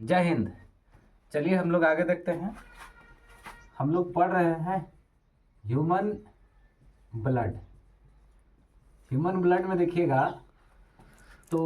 जय हिंद। चलिए हम लोग आगे देखते हैं। हम लोग पढ़ रहे हैं ह्यूमन ब्लड। ह्यूमन ब्लड में देखिएगा तो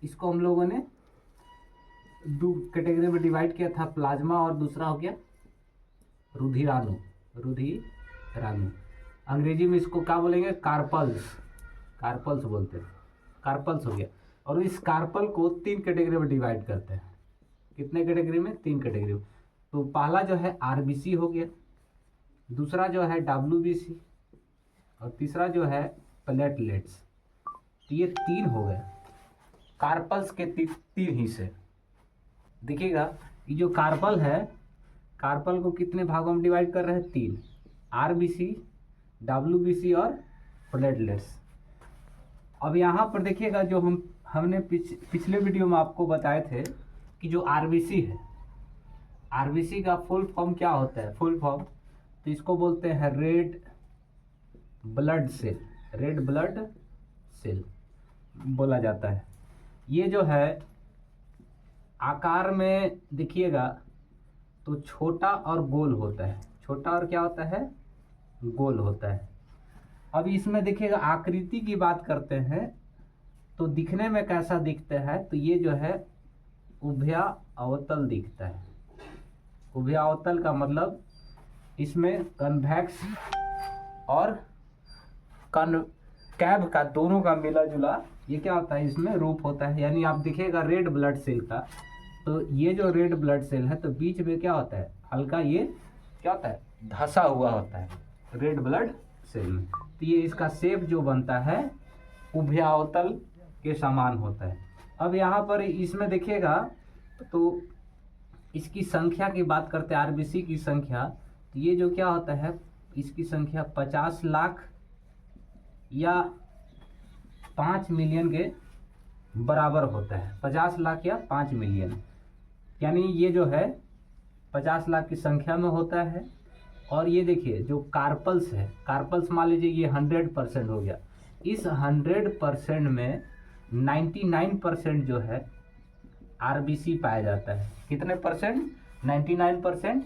इसको हम लोगों ने दो कैटेगरी में डिवाइड किया था, प्लाज्मा और दूसरा हो गया रुधिराणु। रुधिराणु अंग्रेजी में इसको क्या बोलेंगे? कार्पल्स। कार्पल्स बोलते हैं, कार्पल्स हो गया। और इस कार्पल को तीन कैटेगरी में डिवाइड करते हैं। कितने कैटेगरी में? तीन कैटेगरी में। तो पहला जो है आरबीसी हो गया, दूसरा जो है डब्ल्यूबीसी और तीसरा जो है प्लेटलेट्स। तो ये तीन हो गए कार्पल्स के तीन हिस्से। देखिएगा ये जो कार्पल है, कार्पल को कितने भागों में डिवाइड कर रहे हैं? तीन, आरबीसी, डब्ल्यूबीसी और प्लेटलेट्स। अब यहाँ पर देखिएगा जो हमने पिछले वीडियो में आपको बताए थे कि जो आरबीसी है, आरबीसी का फुल फॉर्म क्या होता है? फुल फॉर्म तो इसको बोलते हैं red blood cell. Red blood cell बोला जाता है। ये जो है आकार में देखिएगा तो छोटा और गोल होता है। छोटा और क्या होता है? गोल होता है। अब इसमें देखिएगा आकृति की बात करते हैं तो दिखने में कैसा दिखता है? तो ये जो है उभया अवतल दिखता है। उभया अवतल का मतलब इसमें कन्वेक्स और कनकैव का दोनों का मिला जुला ये क्या होता है? इसमें रूप होता है। यानी आप देखिएगा रेड ब्लड सेल का, तो ये जो रेड ब्लड सेल है तो बीच में क्या होता है? हल्का ये क्या होता है? धंसा हुआ होता है रेड ब्लड सेल में। तो ये इसका शेप जो बनता है उभयावतल के समान होता है। अब यहाँ पर इसमें देखिएगा तो इसकी संख्या की बात करते हैं, आरबीसी की संख्या। तो ये जो क्या होता है, इसकी संख्या 50 लाख या 5 मिलियन के बराबर होता है। 50 लाख या 5 मिलियन, यानी ये जो है 50 लाख की संख्या में होता है। और ये देखिए जो कार्पल्स है, कार्पल्स मान लीजिए ये 100% हो गया। इस 100% में 99% जो है आरबीसी पाया जाता है। कितने परसेंट? 99%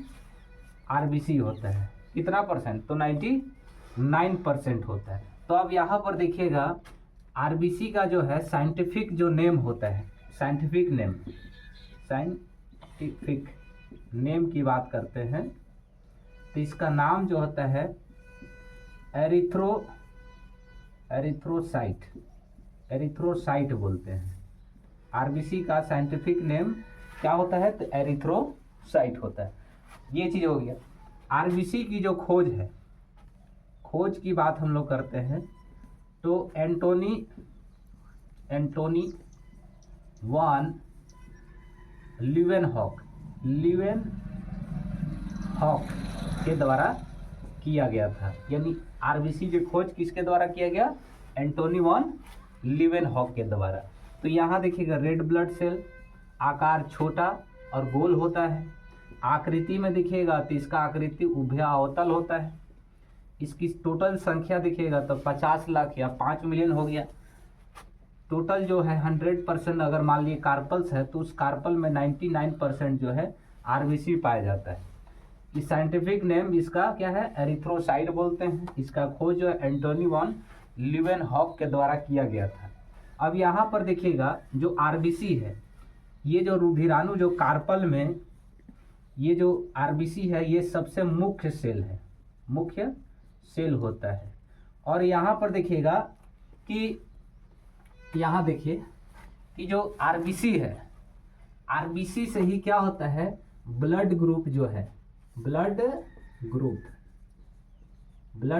आरबीसी होता है। कितना परसेंट? तो 99% होता है। तो अब यहाँ पर देखिएगा आरबीसी का जो है साइंटिफिक जो नेम होता है, साइंटिफिक नेम की बात करते हैं तो इसका नाम जो होता है एरिथ्रोसाइट बोलते हैं। आरबीसी का साइंटिफिक नेम क्या होता है? तो एरिथ्रोसाइट होता है। ये चीज हो गया। आरबीसी की जो खोज है, खोज की बात हम लोग करते हैं तो एंटोनी वान लीवेनहॉक के द्वारा किया गया था। यानी आरबीसी की खोज किसके द्वारा किया गया? एंटोनी वान लीवेनहॉक के द्वारा। तो यहाँ देखिएगा रेड ब्लड सेल आकार छोटा और गोल होता है। आकृति में देखिएगा तो इसका आकृति उभया अवतल होता है। इसकी टोटल संख्या देखिएगा तो 50 लाख या 5 मिलियन हो गया। टोटल जो है 100% अगर मान लीजिए कार्पल्स है तो उस कार्पल में 99% जो है आरबीसी पाया जाता है। इस साइंटिफिक नेम इसका क्या है? एरिथ्रोसाइट बोलते हैं। इसका खोज जो है एंटोनी वान लीवेनहॉक के द्वारा किया गया था। अब यहाँ पर देखिएगा जो आरबीसी है, ये जो रुधिराणु जो कार्पल में ये जो आरबीसी है ये सबसे मुख्य सेल है, मुख्य सेल होता है। और यहाँ पर देखिएगा कि यहाँ देखिए कि जो आरबीसी है, आरबीसी से ही क्या होता है? ब्लड ग्रुप जो है, ब्लड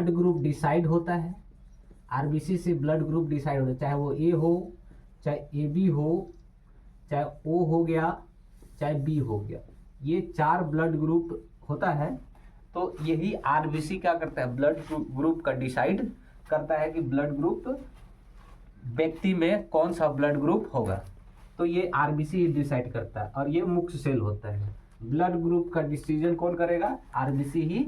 ग्रुप डिसाइड होता है। आरबीसी से ब्लड ग्रुप डिसाइड होता है, चाहे वो ए हो, चाहे ए बी हो, चाहे ओ हो गया, चाहे बी हो गया। ये 4 ब्लड ग्रुप होता है। तो यही आरबीसी क्या करता है? ब्लड ग्रुप का डिसाइड करता है कि ब्लड ग्रुप व्यक्ति में कौन सा ब्लड ग्रुप होगा। तो ये आरबीसी ही डिसाइड करता है और ये मुख्य सेल होता है। ब्लड ग्रुप का डिसीजन कौन करेगा? आरबीसी ही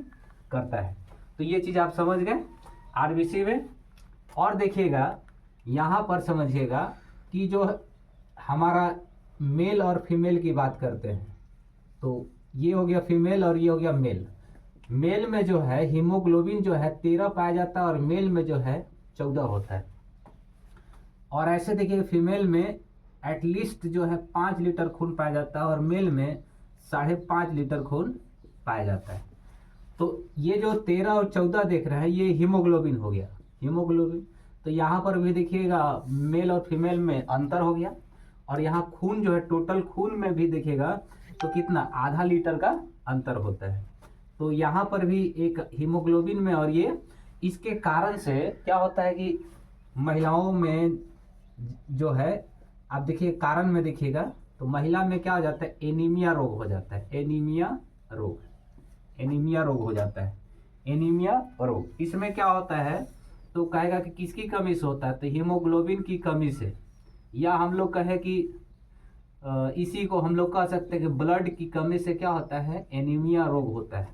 करता है। तो ये चीज आप समझ गए आरबीसी में। और देखिएगा यहाँ पर समझिएगा कि जो हमारा मेल और फीमेल की बात करते हैं, तो ये हो गया फीमेल और ये हो गया मेल। मेल में जो है हीमोग्लोबिन जो है 13 पाया जाता है और मेल में जो है 14 होता है। और ऐसे देखिए फीमेल में एटलीस्ट जो है 5 लीटर खून पाया जाता है और मेल में 5.5 लीटर खून पाया जाता है। तो ये जो 13 और 14 देख रहे हैं ये हीमोग्लोबिन हो गया, हीमोग्लोबिन। तो यहाँ पर भी देखिएगा मेल और फीमेल में अंतर हो गया। और यहाँ खून जो है टोटल खून में भी देखिएगा तो कितना आधा लीटर का अंतर होता है। तो यहाँ पर भी एक हीमोग्लोबिन में और ये इसके कारण से क्या होता है कि महिलाओं में जो है आप देखिए कारण में देखिएगा तो महिला में क्या हो जाता है एनीमिया रोग हो जाता है, एनीमिया रोग, एनीमिया रोग हो जाता है, एनीमिया रोग। इसमें क्या होता है तो कहेगा कि किसकी कमी से होता है तो हीमोग्लोबिन की कमी से, या हम लोग कहें कि इसी को हम लोग कह सकते हैं कि ब्लड की कमी से क्या होता है एनीमिया रोग होता है।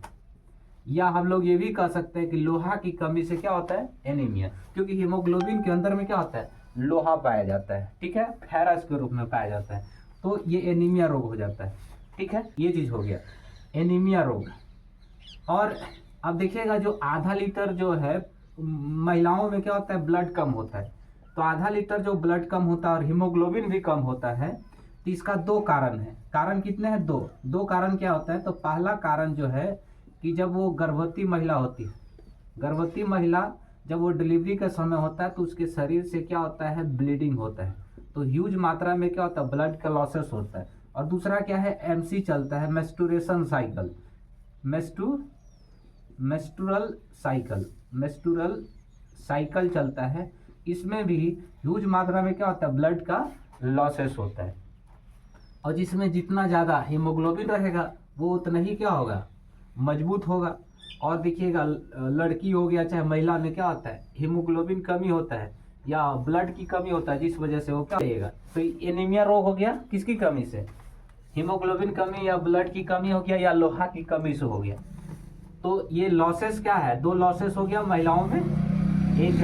या हम लोग ये भी कह सकते हैं कि लोहा की कमी से क्या होता है एनीमिया, क्योंकि हीमोग्लोबिन के अंदर में क्या होता है लोहा पाया जाता है, ठीक है, फेरस के रूप में पाया जाता है, तो ये एनीमिया रोग हो जाता है, ठीक है। ये चीज हो गया एनीमिया रोग। और अब देखिएगा जो आधा लीटर जो है महिलाओं में क्या होता है ब्लड कम होता है, तो आधा लीटर जो ब्लड कम होता है और हीमोग्लोबिन भी कम होता है, तो इसका दो कारण है। कारण कितने हैं दो कारण क्या होता है तो पहला कारण जो है कि जब वो गर्भवती महिला होती है, गर्भवती महिला जब वो डिलीवरी का समय होता है तो उसके शरीर से क्या होता है ब्लीडिंग होता है, तो ह्यूज मात्रा में क्या होता है ब्लड का लॉसेस होता है। और दूसरा क्या है एमसी चलता है मेस्टुरेशन साइकिल, मेस्टुरल साइकिल, मेस्टुरल साइकिल चलता है, इसमें भी ह्यूज मात्रा में क्या होता है ब्लड का लॉसेस होता है। और जिसमें जितना ज़्यादा हीमोग्लोबिन रहेगा वो उतना ही क्या होगा मजबूत होगा। और देखिएगा लड़की हो गया चाहे महिला में क्या होता है हीमोग्लोबिन कमी होता है या ब्लड की कमी होता है, जिस वजह से वो क्या रहेगा तो एनीमिया रोग हो गया, किसकी कमी से हीमोग्लोबिन कमी या ब्लड की कमी हो गया या लोहा की कमी से हो गया। तो ये लॉसेस क्या है दो लॉसेस हो गया महिलाओं में, एक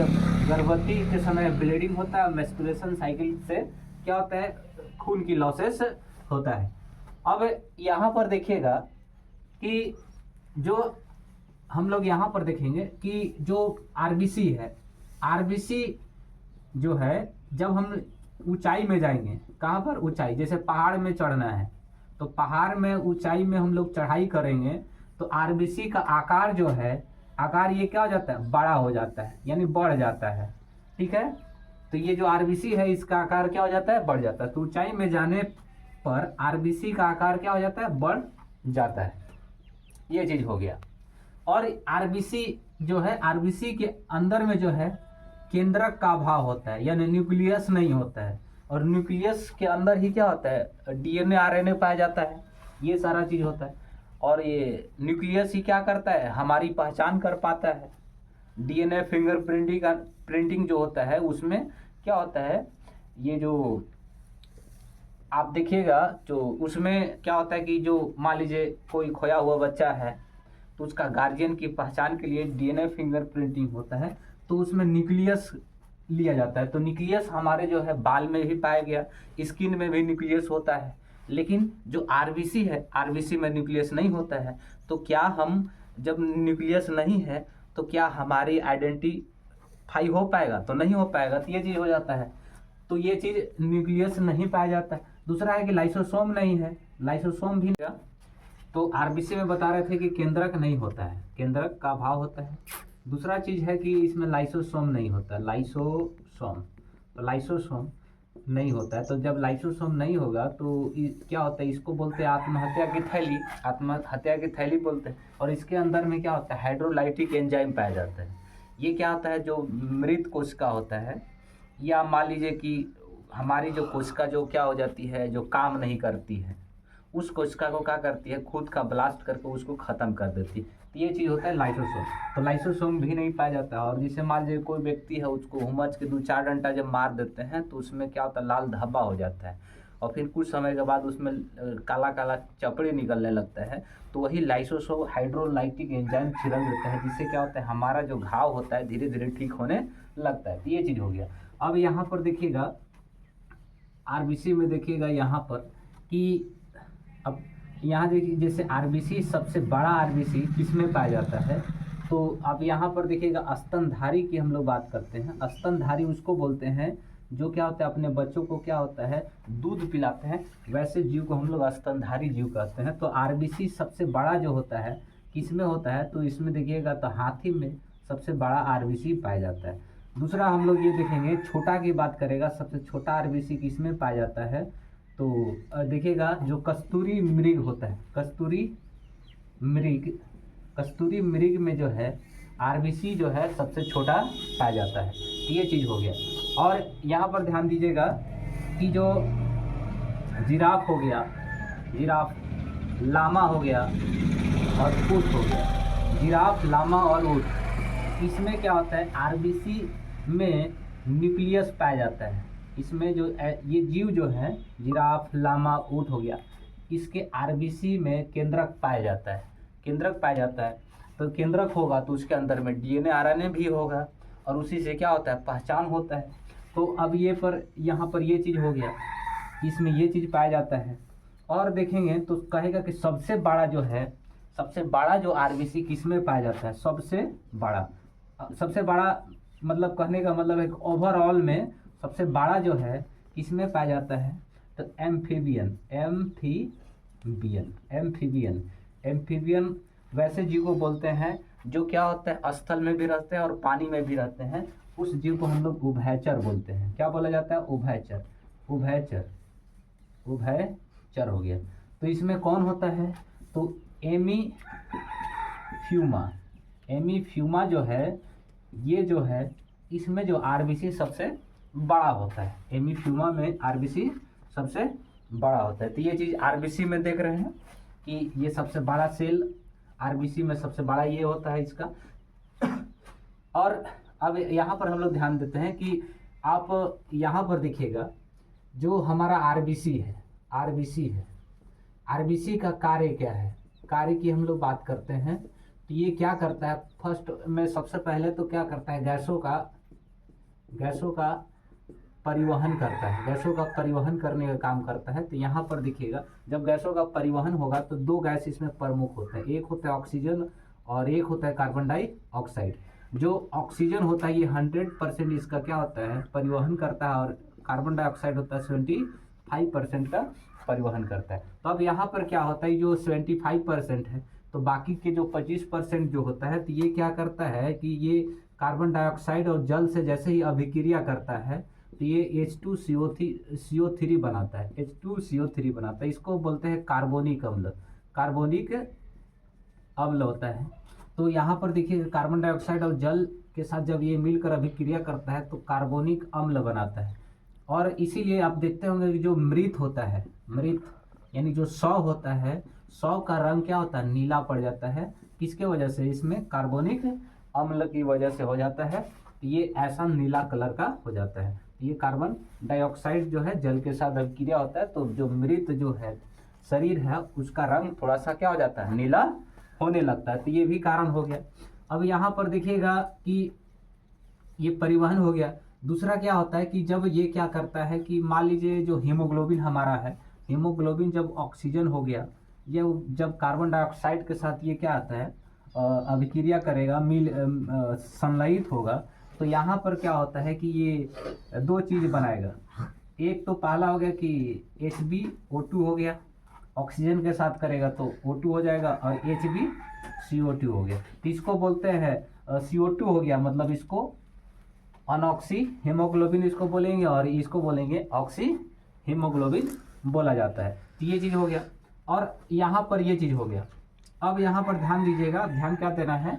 गर्भवती के समय ब्लीडिंग होता है, मेंस्ट्रुएशन साइकिल से क्या होता है खून की लॉसेस होता है। अब यहाँ पर देखिएगा कि जो हम लोग यहाँ पर देखेंगे कि जो आरबीसी है, आरबीसी जो है जब हम ऊंचाई में जाएंगे, कहाँ पर ऊंचाई जैसे पहाड़ में चढ़ना है तो पहाड़ में ऊंचाई में हम लोग चढ़ाई करेंगे तो आरबीसी का आकार जो है आकार ये क्या हो जाता है बड़ा हो जाता है यानी बढ़ जाता है, ठीक है। तो ये जो आरबीसी है इसका आकार क्या हो जाता है बढ़ जाता है, तो ऊंचाई में जाने पर आरबीसी का आकार क्या हो जाता है बढ़ जाता है, ये चीज हो गया। और आरबीसी जो है आरबीसी के अंदर में जो है केंद्रक का अभाव होता है यानी न्यूक्लियस नहीं होता है, और न्यूक्लियस के अंदर ही क्या होता है डीएनए आरएनए पाया जाता है, ये सारा चीज होता है। और ये न्यूक्लियस ही क्या करता है हमारी पहचान कर पाता है, डीएनए फिंगर प्रिंटिंग जो होता है उसमें क्या होता है ये जो आप देखिएगा जो उसमें क्या होता है कि जो मान लीजिए कोई खोया हुआ बच्चा है तो उसका गार्जियन की पहचान के लिए डीएनए फिंगर प्रिंटिंग होता है, तो उसमें न्यूक्लियस लिया जाता है। तो न्यूक्लियस हमारे जो है बाल में भी पाया गया, स्किन में भी न्यूक्लियस होता है, लेकिन जो आरबीसी है आरबीसी में न्यूक्लियस नहीं होता है। तो क्या हम जब न्यूक्लियस नहीं है तो क्या हमारी आइडेंटिफाई हो पाएगा तो नहीं हो पाएगा, तो ये चीज़ हो जाता है। तो ये चीज़ न्यूक्लियस नहीं पाया जाता है। दूसरा है कि लाइसोसोम नहीं है, लाइसोसोम भी तो आरबीसी में बता रहे थे कि केंद्रक नहीं होता है, केंद्रक का अभाव होता है। दूसरा चीज है कि इसमें लाइसोसोम नहीं होता, लाइसोसोम, तो लाइसोसोम नहीं होता है। तो जब लाइसोसोम नहीं होगा तो क्या होता है इसको बोलते हैं आत्महत्या की थैली, आत्महत्या की थैली बोलते हैं। और इसके अंदर में क्या होता है हाइड्रोलाइटिक एंजाइम पाया जाता है। ये क्या होता है जो मृत कोशिका होता है, या मान लीजिए कि हमारी जो कोशिका जो क्या हो जाती है जो काम नहीं करती है उस कोशिका को क्या करती है खुद का ब्लास्ट करके उसको खत्म कर देती है, तो ये चीज़ होता है लाइसोसोम। तो लाइसोसोम भी नहीं पाया जाता है। और जैसे मान लीजिए कोई व्यक्ति है उसको हुमच के 2-4 डंडा जब मार देते हैं तो उसमें क्या होता है लाल धब्बा हो जाता है और फिर कुछ समय के बाद उसमें काला काला चपड़े निकलने लगता है, तो वही लाइसोसोम हाइड्रोलाइटिक एंजाइम छिड़क देता है, जिससे क्या होता है हमारा जो घाव होता है धीरे धीरे ठीक होने लगता है। तो ये चीज़ हो गया। अब यहाँ पर देखिएगा आरबीसी में देखिएगा यहाँ पर कि अब यहाँ देखिए जैसे आरबीसी सबसे बड़ा आरबीसी किसमें पाया जाता है, तो अब यहाँ पर देखिएगा स्तनधारी की हम लोग बात करते हैं। स्तनधारी उसको बोलते हैं जो क्या होता है अपने बच्चों को क्या होता है दूध पिलाते हैं, वैसे जीव को हम लोग स्तनधारी जीव कहते हैं। तो आरबीसी सबसे बड़ा जो होता है किसमें होता है, तो इसमें देखिएगा तो हाथी में सबसे बड़ा आरबीसी पाया जाता है। दूसरा हम लोग ये देखेंगे छोटा की बात करेगा, सबसे छोटा आरबीसी किसमें पाया जाता है, तो देखिएगा जो कस्तूरी मृग होता है, कस्तूरी मृग में जो है आरबीसी जो है सबसे छोटा पाया जाता है। ये चीज़ हो गया। और यहाँ पर ध्यान दीजिएगा कि जो जिराफ हो गया, जिराफ, लामा हो गया और ऊँट हो गया, जिराफ, लामा और ऊँट, इसमें क्या होता है आरबीसी में न्यूक्लियस पाया जाता है। इसमें जो ये जीव जो है जिराफ, लामा, ऊँट हो गया, इसके आरबीसी में केंद्रक पाया जाता है, केंद्रक पाया जाता है। तो केंद्रक होगा तो उसके अंदर में डीएनए आरएनए भी होगा और उसी से क्या होता है पहचान होता है। तो अब ये पर यहाँ पर ये चीज़ हो गया, इसमें ये चीज़ पाया जाता है। और देखेंगे तो कहेगा कि सबसे बड़ा जो है, सबसे बड़ा जो आरबीसी किस में पाया जाता है, सबसे बड़ा मतलब कहने का मतलब है ओवरऑल में सबसे बड़ा जो है किस में पाया जाता है, तो एम्फीबियन वैसे जीव को बोलते हैं जो क्या होता है स्थल में भी रहते हैं और पानी में भी रहते हैं। उस जीव को हम लोग उभयचर बोलते हैं। क्या बोला जाता है, उभयचर हो गया। तो इसमें कौन होता है, तो एमीफ्यूमा जो है, ये जो है इसमें जो आरबीसी सबसे बड़ा होता है, एमीफ्यूमा में आरबीसी सबसे बड़ा होता है। तो ये चीज़ आरबीसी में देख रहे हैं कि ये सबसे बड़ा सेल आरबीसी में सबसे बड़ा ये होता है इसका। और अब यहाँ पर हम लोग ध्यान देते हैं कि आप यहाँ पर देखिएगा जो हमारा आरबीसी है, आरबीसी का कार्य क्या है, कार्य की हम लोग बात करते हैं। तो ये क्या करता है, फर्स्ट में सबसे पहले तो क्या करता है गैसों का परिवहन करता है, गैसों का परिवहन करने का काम करता है। तो यहाँ पर देखिएगा जब गैसों का परिवहन होगा तो दो गैस इसमें प्रमुख होता है, एक होता है ऑक्सीजन और एक होता है कार्बन डाइऑक्साइड। जो ऑक्सीजन होता है ये 100% इसका क्या होता है परिवहन करता है और कार्बन डाइऑक्साइड होता है 75% का परिवहन करता है। तो अब यहाँ पर क्या होता है जो 75% है तो बाकी के जो 25% जो होता है तो ये क्या करता है कि ये कार्बन डाइऑक्साइड और जल से जैसे ही अभिक्रिया करता है तो ये H2CO3 बनाता है, H2CO3 बनाता है। इसको बोलते हैं कार्बोनिक अम्ल होता है। तो यहाँ पर देखिए कार्बन डाइऑक्साइड और जल के साथ जब ये मिलकर अभिक्रिया करता है तो कार्बोनिक अम्ल बनाता है। और इसीलिए आप देखते होंगे कि जो मृत होता है, मृत यानी जो शव होता है, शव का रंग क्या होता है नीला पड़ जाता है, किसके वजह से, इसमें कार्बोनिक अम्ल की वजह से हो जाता है। ये ऐसा नीला कलर का हो जाता है। ये कार्बन डाइऑक्साइड जो है जल के साथ अभिक्रिया होता है तो जो मृत जो है शरीर है उसका रंग थोड़ा सा क्या हो जाता है नीला होने लगता है। तो ये भी कारण हो गया। अब यहाँ पर देखिएगा कि ये परिवहन हो गया। दूसरा क्या होता है कि जब ये क्या करता है कि मान लीजिए जो हीमोग्लोबिन हमारा है, हीमोग्लोबिन जब ऑक्सीजन हो गया, ये जब कार्बन डाइऑक्साइड के साथ ये क्या आता है अभिक्रिया करेगा, संलयित होगा, तो यहाँ पर क्या होता है कि ये दो चीज़ बनाएगा। एक तो पहला हो गया कि HbO2 हो गया, ऑक्सीजन के साथ करेगा तो O2 हो जाएगा, और HbCO2 हो गया। तो इसको बोलते हैं CO2 हो गया, मतलब इसको अनऑक्सी हीमोग्लोबिन इसको बोलेंगे और इसको बोलेंगे ऑक्सी हीमोग्लोबिन बोला जाता है। तो ये चीज़ हो गया। और यहाँ पर ये चीज़ हो गया। अब यहाँ पर ध्यान दीजिएगा, ध्यान क्या देना है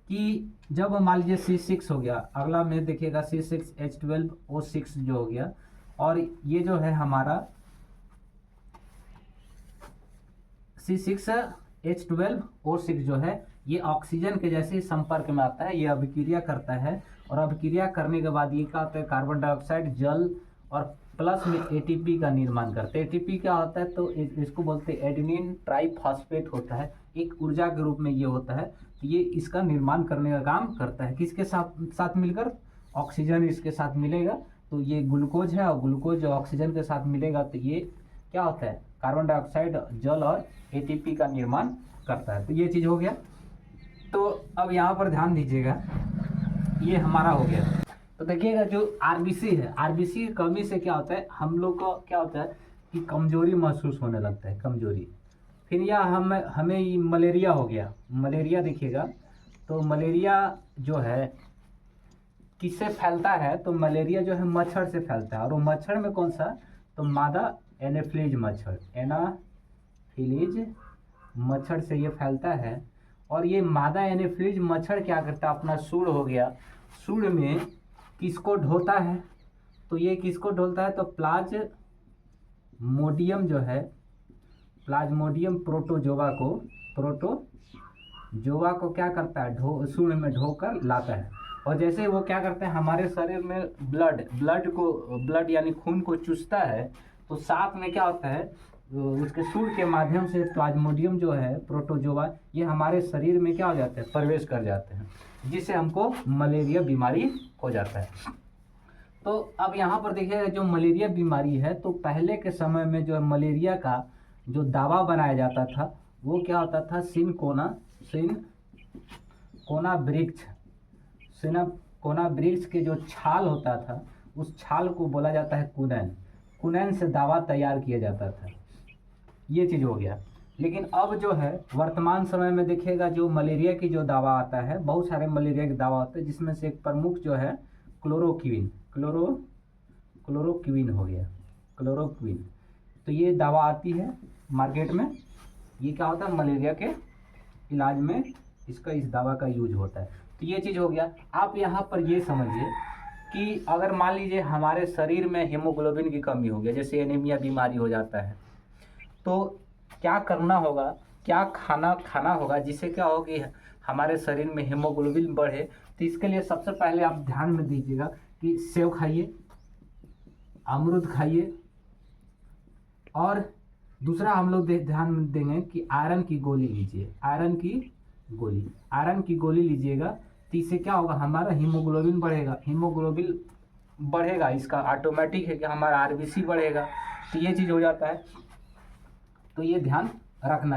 कि जब मान लीजिए C6 हो गया, अगला में देखिएगा C6H12O6 जो हो गया, और ये जो है हमारा C6H12O6 जो है ये ऑक्सीजन के जैसे संपर्क में आता है, ये अभिक्रिया करता है, और अभिक्रिया करने के बाद ये क्या होता है कार्बन डाइऑक्साइड, जल और प्लस में ATP का निर्माण करते हैं। ATP क्या होता है तो इसको बोलते हैं एडेनिन ट्राइफॉस्फेट होता है, एक ऊर्जा के रूप में ये होता है। तो ये इसका निर्माण करने का काम करता है, किसके साथ मिलकर, ऑक्सीजन इसके साथ मिलेगा तो ये ग्लूकोज है और ग्लूकोज जो ऑक्सीजन के साथ मिलेगा तो ये क्या होता है, कार्बन डाइऑक्साइड, जल और एटीपी का निर्माण करता है। तो ये चीज़ हो गया। तो अब यहाँ पर ध्यान दीजिएगा, ये हमारा हो गया। तो देखिएगा जो आरबीसी है, आरबीसी की कमी से क्या होता है, हम लोग को क्या होता है कि कमजोरी महसूस होने लगता है, कमजोरी। फिर यह हमें मलेरिया हो गया। मलेरिया देखिएगा, तो मलेरिया जो है किससे फैलता है, तो मलेरिया जो है मच्छर से फैलता है। और वो मच्छर में कौन सा, तो मादा एनाफिलीज मच्छर, एनाफिलीज मच्छर से ये फैलता है। और ये मादा एनाफिलीज मच्छर क्या करता है, अपना सूंड हो गया, सूंड में किसको ढोता है, तो ये किसको ढोलता है, तो प्लाज्मोडियम जो है, प्लाज्मोडियम प्रोटोजोआ को क्या करता है, सूंड में ढोकर लाता है। और जैसे वो क्या करते हैं, हमारे शरीर में ब्लड यानी खून को चूसता है, तो साथ में क्या होता है, उसके सूंड के माध्यम से प्लाज्मोडियम जो है प्रोटोजोआ, ये हमारे शरीर में क्या हो जाते हैं, प्रवेश कर जाते हैं, जिससे हमको मलेरिया बीमारी हो जाता है। तो अब यहाँ पर देखिएगा जो मलेरिया बीमारी है, तो पहले के समय में जो मलेरिया का जो दवा बनाया जाता था वो क्या होता था, सिनकोना वृक्ष के जो छाल होता था, उस छाल को बोला जाता है कुनैन से दवा तैयार किया जाता था। ये चीज़ हो गया। लेकिन अब जो है वर्तमान समय में देखिएगा जो मलेरिया की जो दवा आता है, बहुत सारे मलेरिया की दवा होते हैं, जिसमें से एक प्रमुख जो है क्लोरोक्विन हो गया, क्लोरोक्विन। तो ये दवा आती है मार्केट में, ये क्या होता है, मलेरिया के इलाज में इस दवा का यूज होता है। तो ये चीज़ हो गया। आप यहाँ पर ये समझिए कि अगर मान लीजिए हमारे शरीर में हीमोग्लोबिन की कमी हो गया, जैसे एनीमिया बीमारी हो जाता है, तो क्या करना होगा, क्या खाना होगा जिससे क्या हो कि हमारे शरीर में हीमोग्लोबिन बढ़े। तो इसके लिए सबसे पहले आप ध्यान में दीजिएगा कि सेव खाइए, अमरूद खाइए, और दूसरा हम लोग ध्यान में देंगे कि आयरन की गोली लीजिए, आयरन की गोली लीजिएगा। तो इससे क्या होगा, हमारा हीमोग्लोबिन बढ़ेगा, इसका ऑटोमेटिक है कि हमारा आरबीसी बढ़ेगा। तो ये चीज़ हो जाता है, तो ये ध्यान रखना है।